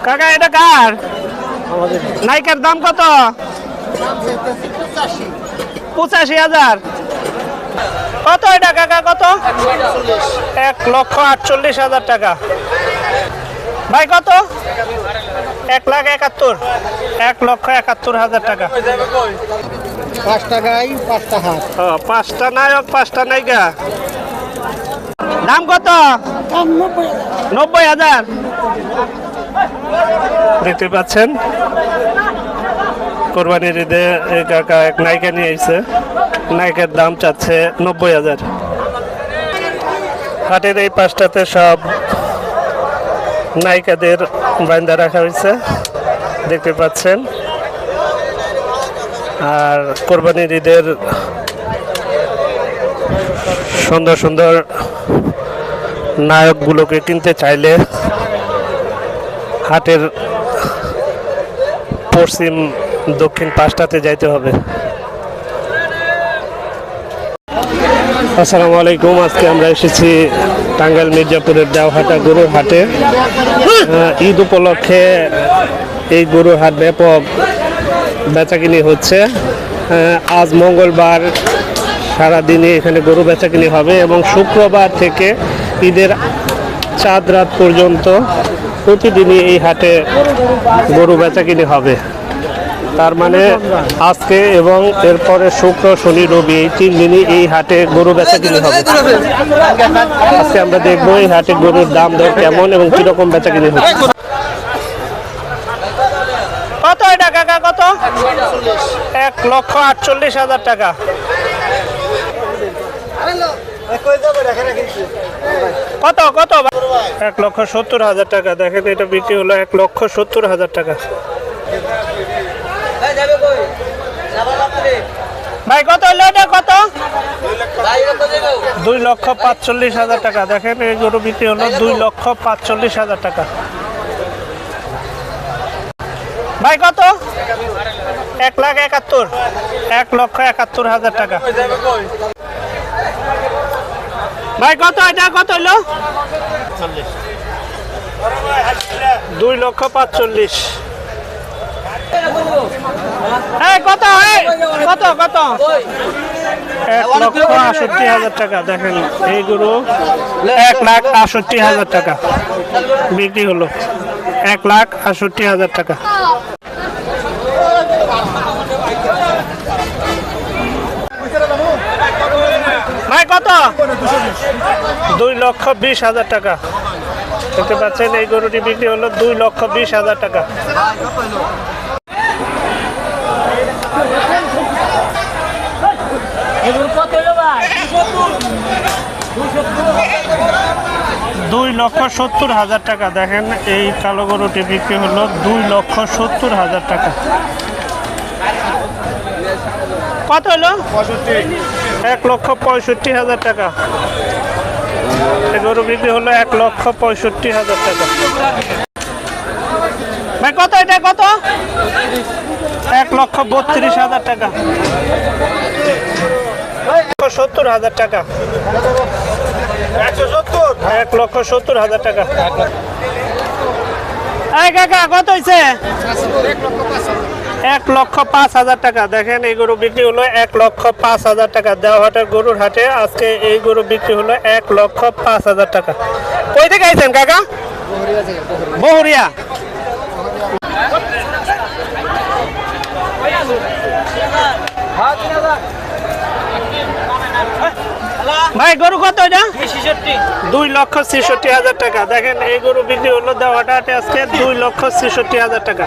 কাকা এটা কার? নাইকার দাম কত? 85,000। কত এটা কাকা কত? 1,48,000 টাকা। ভাই কত? 1,71,000। 1,71,000 টাকা। 5 টাকায় 5টা হাত। 5টা নায়ক 5টা নায়িকা। দাম কত? 90,000। দেখতে পাচ্ছেন কোরবানির ঈদে এই কাকা এক নায়িকা নিয়ে এসেছে। নায়িকার দাম চাচ্ছে 90,000। হাটের এই পাশটাতে সব নায়িকাদের বান্ধা রাখা হয়েছে দেখতে পাচ্ছেন। আর কোরবানির ঈদের সুন্দর সুন্দর নায়কগুলোকে কিনতে চাইলে হাটের পশ্চিম দক্ষিণ পাশটাতে যাইতে হবে। আসসালামু আলাইকুম। আজকে আমরা এসেছি টাঙ্গাইল মির্জাপুরের দেওহাটা গরুর হাটে। ঈদ উপলক্ষে এই গরুর হাট ব্যাপক বেচাকিনি হচ্ছে। আজ মঙ্গলবার সারাদিনই এখানে গরু বেচাকিনি হবে এবং শুক্রবার থেকে ঈদের চাঁদ রাত পর্যন্ত প্রতিদিনই এই হাটে গরু বেচাকিনি হবে। তার মানে আজকে এবং এরপরে শুক্র শনি রবি এই 3 দিনই এই হাটে গরু বেচাকিনি হবে। আজকে আমরা দেখবো এই হাটে গরুর দাম দর কেমন এবং কিরকম বেচাকিনি হচ্ছে। কত এটা কাকা কত? 1,48,000 টাকা। কত কত? 1,70,000 টাকা। দেখেন এটা বিক্রি হলো 1,70,000 টাকা। ভাই কত হলো এটা কত? 2,45,000 টাকা। দেখেন এই গরু বিক্রি হলো 2,45,000 টাকা। ভাই কত? 1,71,000। 1,71,000 টাকা। ভাই কত এটা কত হলো? 2,45,000। কত কত কত? 1,68,000 টাকা। দেখেন এই গরু 1,68,000 টাকা বিক্রি হলো। 1,68,000 টাকা। ভাই কত? 2,20,000 টাকা। দেখতে পাচ্ছেন এই গরুটি বিক্রি হলো 2,20,000 টাকা। $2,70,000 টাকা। দেখেন এই কালো গরুটি বিক্রি হলো 2,70,000 টাকা। কত হলো? 1,65,000 টাকা। এই গরু বিক্রি হলো 1,65,000 টাকা। ভাই কত এটা কত? 1,32,000 টাকা। 1,70,000 টাকা। 1,70,000 টাকা। এই কাকা কত হয়েছে? 1,05,000 টাকা। দেখেন এই গরু বিক্রি হলো 1,05,000 টাকা। দেওহাটের গরুর হাটে আজকে এই গরু বিক্রি হলো 1,05,000 টাকা। কই থেকে আইছেন কাকা? বহুরিয়া। ভাই গরু কত এটা? 2,66,000 টাকা। দেখেন এই গরু বিক্রি হলো দেওহাটে আজকে 2,66,000 টাকা।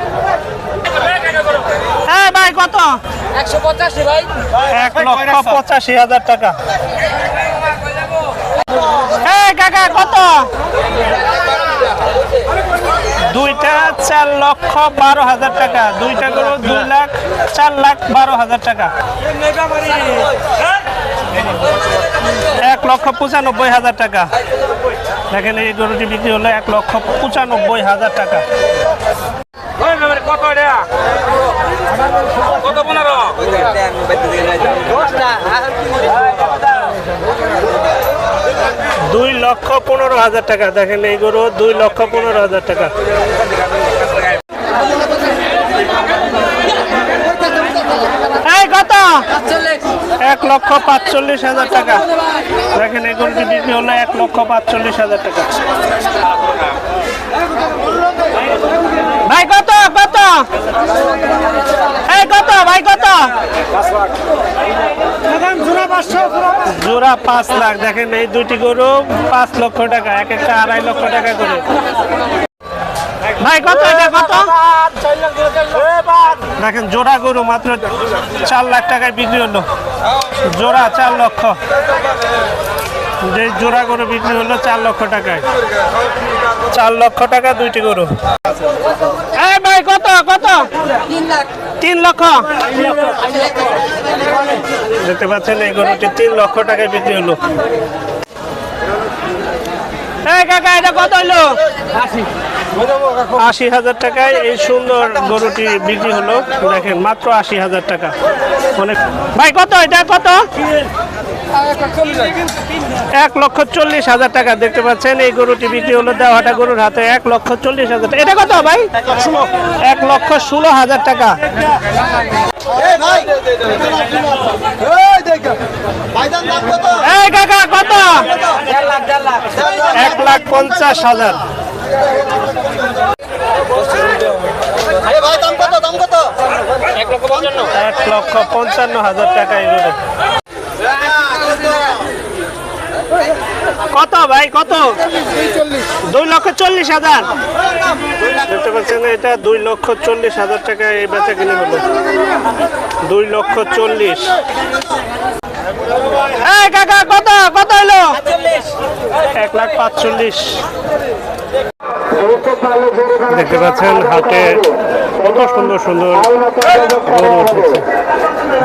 হ্যাঁ ভাই কত? 185 ভাই। 1,85,000 টাকা। হ্যাঁ কাকা কত? দুইটা 4,12,000 টাকা। দুইটা গরু 2,04,12,000 টাকা। 1,95,000 টাকা। দেখেন এই গরুটি বিক্রি হলো 1,95,000 টাকা। কত 15? 2,15,000 টাকা। দেখেন এই গরু 2,15,000 টাকা। 1,45,000 টাকা। দেখেন এই গরুটি বিক্রি হলো 1,45,000 টাকা। ভাই কত কত এই কত ভাই কত? জোড়া 5 লাখ। দেখেন এই দুইটি গরু 5 লক্ষ টাকা, এক একটা 2.5 লক্ষ টাকা করে। ভাই কত এটা কত? দেখেন জোড়া গরু মাত্র 4 লাখ টাকায় বিক্রি হলো। জোড়া 4 লক্ষ। যে জোড়া গরু বিক্রি হলো 4 লক্ষ টাকায়। 4 লক্ষ টাকা দুইটি গরু। এই ভাই কত কত? 3 লক্ষ। দেখতে পাচ্ছেন এই গরুটি 3 লক্ষ টাকায় বিক্রি হলো। এই কাকা এটা কত হলো? 80,000 টাকায় এই সুন্দর গরুটি বিক্রি হলো। দেখেন মাত্র 80,000 টাকা। অনেক। ভাই কত এটা কত? 1,40,000 টাকা। দেখতে পাচ্ছেন এই গরুটি বিক্রি হলো দেওহাটা গরুর হাতে 1,40,000 টাকা। এটা কত ভাই? 1,16,000 টাকা। এই কাকা কত? 1,50,000। 1,55,000 টাকা এই গরু। কত ভাই কত? 2,40,000। দেখতে পাচ্ছেন এটা 2,40,000 টাকা এই বেচা কিনে হলো। 2,40,000। এই কাকা কত কত হলো? 1,45,000। দেখতে পাচ্ছেন হাটে কত সুন্দর সুন্দর গরু উঠেছে।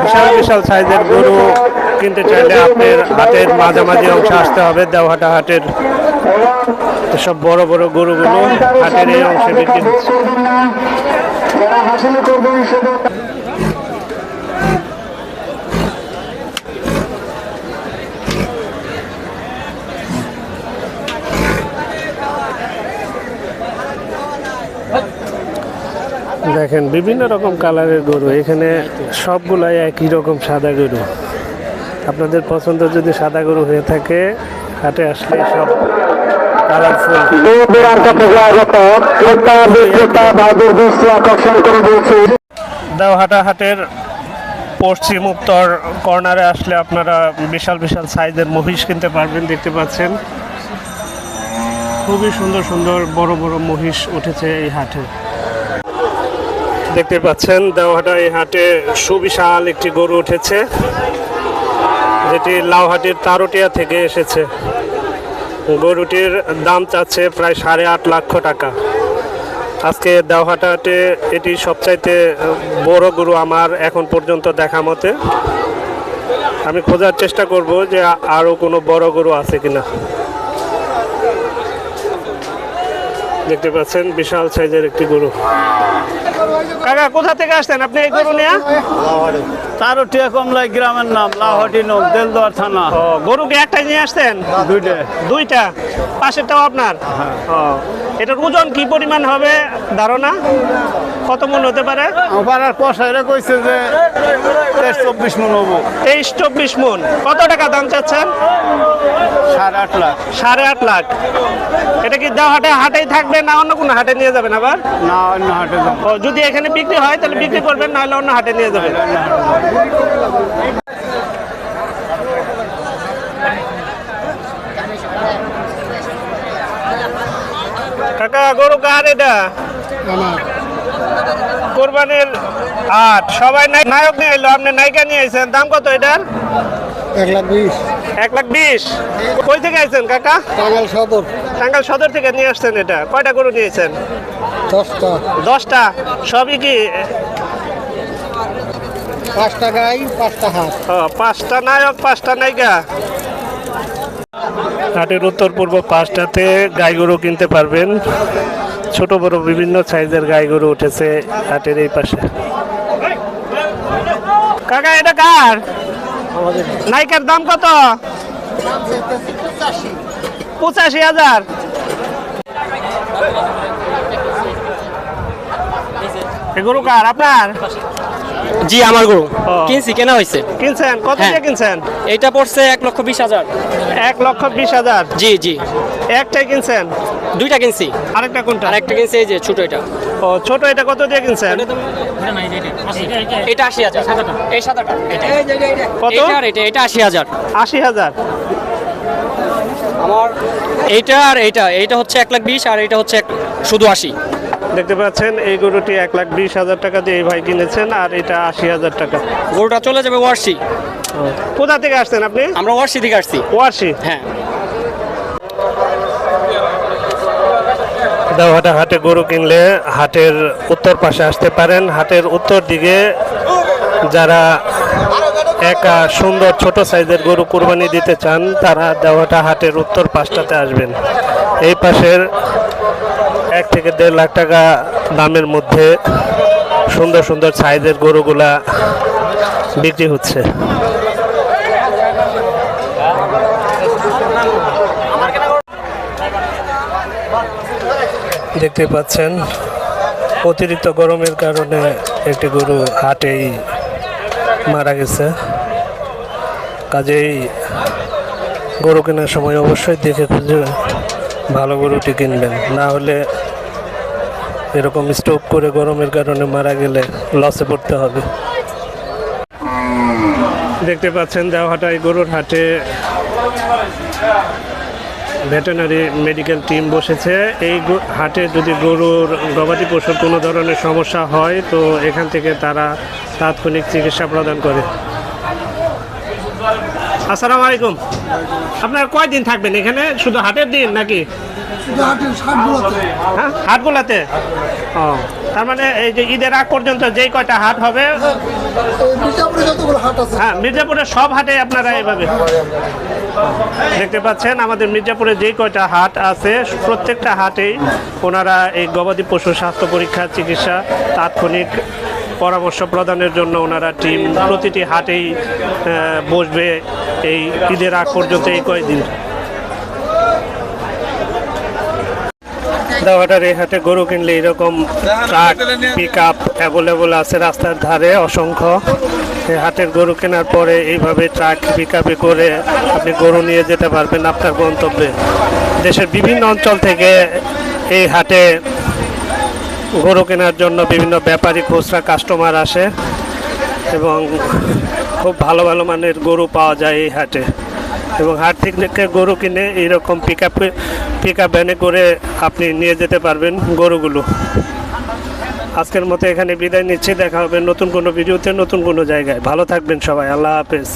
বিশাল বিশাল সাইজের গরু কিনতে চাইলে আপনার হাটের মাঝামাঝি অংশে আসতে হবে। দেওহাটা হাটের সব বড় বড় গরুগুলো হাটের এই অংশে বিক্রি হচ্ছে। দেখেন বিভিন্ন রকম কালারের গরু, এখানে সবগুলাই একই রকম সাদা গরু। আপনাদের পছন্দ যদি সাদা গরু হয়ে থাকে হাটে আসলে সব কালারফুল। দেওহাটা হাটের পশ্চিম উত্তর কর্নারে আসলে আপনারা বিশাল বিশাল সাইজের মহিষ কিনতে পারবেন। দেখতে পাচ্ছেন খুবই সুন্দর সুন্দর বড় বড় মহিষ উঠেছে এই হাটে। দেখতে পাচ্ছেন দেওহাটা এই হাটে সুবিশাল একটি গরু উঠেছে, যেটি লাউহাটির তারুটিয়া থেকে এসেছে। গরুটির দাম চাচ্ছে প্রায় 8.5 লক্ষ টাকা। আজকে দেওহাটা হাটে এটি সবচাইতে বড় গরু আমার এখন পর্যন্ত দেখা মতে। আমি খোঁজার চেষ্টা করব যে আরও কোনো বড় গরু আছে কিনা। দেখতে পাচ্ছেন বিশাল সাইজের একটি গরু। কাকা কোথা থেকে আসছেন আপনি এই গরু নিয়ে? তারুটিয়া কমলাই গ্রামের নাম, লাউহাটি নক, দেলদুয়ার থানা। গরুকে একটাই নিয়ে আসছেন? দুইটা। পাশেরটাও আপনার? এটার ওজন কি পরিমাণ হবে ধারণা? কত মন হতে পারে? পাড়ার কষাইরা কইছে যে 23-24 মন হবো। 23-24 মন। কত টাকা দাম চাচ্ছেন? 8.5 লাখ। 8.5 লাখ। এটা কি দেওহাটে হাটেই থাকবে না অন্য কোনো হাটে নিয়ে যাবেন আবার? না, অন্য হাটে যাবো। যদি এখানে বিক্রি হয় তাহলে বিক্রি করবেন, না হলে অন্য হাটে নিয়ে যাবেন। কাকা গরু কার এটা? কোরবানির হাট। সবাই নায়ক নিয়ে এলো, আপনি নায়িকা নিয়ে আইছেন। দাম কত এটার? 1,20,000। 1,20,000। কই থেকে আইছেন কাকা? টাঙ্গাইল সদর। টাঙ্গাইল সদর থেকে নিয়ে আসছেন এটা। কয়টা গরু নিয়েছেন? 10টা। 10টা। সবই কি 5 টাকায় 5টা হাত। 5টা নায়ক 5টা নায়িকা। হাটের উত্তর পূর্ব পাশটাতে গাই গরু কিনতে পারবেন। ছোট বড় বিভিন্ন সাইজের গাই গরু উঠেছে হাটের এই পাশে। কাকা এটা কার? নায়িকার দাম কত? 85,000। গরু কার আপনার? জি আমার গরু ও। কিনছি, কেনা হয়েছে। কিনছেন কত হ্যাঁ। দিয়ে কিনছেন? এইটা পড়ছে 1,20,000। 1,20,000। জি জি, একটাই কিনছেন? দুইটা কিনছি। আরেকটা কোনটা? আরেকটা কিনছি এই যে ছোট এটা। ও ছোট, এটা কত দিয়ে কিনছেন? এটা 80,000। এই সাদাটা এটা। কত? এটা আর এটা 80,000। 80,000। আমার এইটা আর এইটা হচ্ছে 1,20,000 আর এটা হচ্ছে শুধু 80। দেখতে পাচ্ছেন এই গরুটি 1,20,000 টাকা দিয়ে এই ভাই কিনেছেন, আর এটা 80,000 টাকা। গরুটা চলে যাবে ওয়ার্সি। কোথা থেকে আসছেন আপনি? আমরা ওয়ার্সি থেকে আসছি। ওয়ারশি। হ্যাঁ। দেওহাটা হাটে গরু কিনলে হাটের উত্তর পাশে আসতে পারেন। হাটের উত্তর দিকে যারা একা সুন্দর ছোট সাইজের গরু কুরবানি দিতে চান তারা দেওহাটা হাটের উত্তর পাশটাতে আসবেন। এই পাশের 1 থেকে 1.5 লাখ টাকা দামের মধ্যে সুন্দর সুন্দর সাইজের গরুগুলা বিক্রি হচ্ছে। দেখতে পাচ্ছেন অতিরিক্ত গরমের কারণে একটি গরু হাটেই মারা গেছে। কাজেই গরু কেনার সময় অবশ্যই দেখে খুঁজে ভালো গরুটি কিনবেন, না হলে এরকম স্টক করে গরমের কারণে মারা গেলে লসে পড়তে হবে। দেখতে পাচ্ছেন দেওহাটায় গরুর হাটে ভেটেরিনারি মেডিকেল টিম বসেছে। এই হাটে যদি গরুর গবাদি পশুর কোনো ধরনের সমস্যা হয় তো এখান থেকে তারা তাৎক্ষণিক চিকিৎসা প্রদান করে। আসসালামু আলাইকুম। আপনারা কয়দিন থাকবেন এখানে? শুধু হাটের দিন নাকি? হ্যাঁ, হাটগুলাতে। ও, তার মানে এই যে ঈদের আগ পর্যন্ত যেই কয়টা হাট হবে, হ্যাঁ মির্জাপুরের সব হাটে আপনারা এইভাবে দেখতে পাচ্ছেন। আমাদের মির্জাপুরে যেই কয়টা হাট আছে প্রত্যেকটা হাটেই ওনারা এই গবাদি পশু স্বাস্থ্য পরীক্ষা, চিকিৎসা, তাৎক্ষণিক পরামর্শ প্রদানের জন্য ওনারা টিম প্রতিটি হাটেই বসবে এই ঈদের আগ পর্যন্ত এই কয়েকদিন। দেওহাটার এই হাটে গরু কিনলে এরকম ট্রাক, পিক আপ অ্যাভেলেবল আছে রাস্তার ধারে অসংখ্য। এই হাটের গরু কেনার পরে এইভাবে ট্রাক, পিক আপে করে আপনি গরু নিয়ে যেতে পারবেন আপনার গন্তব্যে। দেশের বিভিন্ন অঞ্চল থেকে এই হাটে গরু কেনার জন্য বিভিন্ন ব্যাপারী, খুচরা কাস্টমার আসে এবং খুব ভালো ভালো মানের গরু পাওয়া যায় এই হাটে। এবং হাট থেকে গরু কিনে এইরকম পিক আপ ভ্যানে করে আপনি নিয়ে যেতে পারবেন গরুগুলো। আজকের মতো এখানে বিদায় নিচ্ছি। দেখা হবে নতুন কোনো ভিডিওতে, নতুন কোনো জায়গায়। ভালো থাকবেন সবাই। আল্লাহ হাফেজ।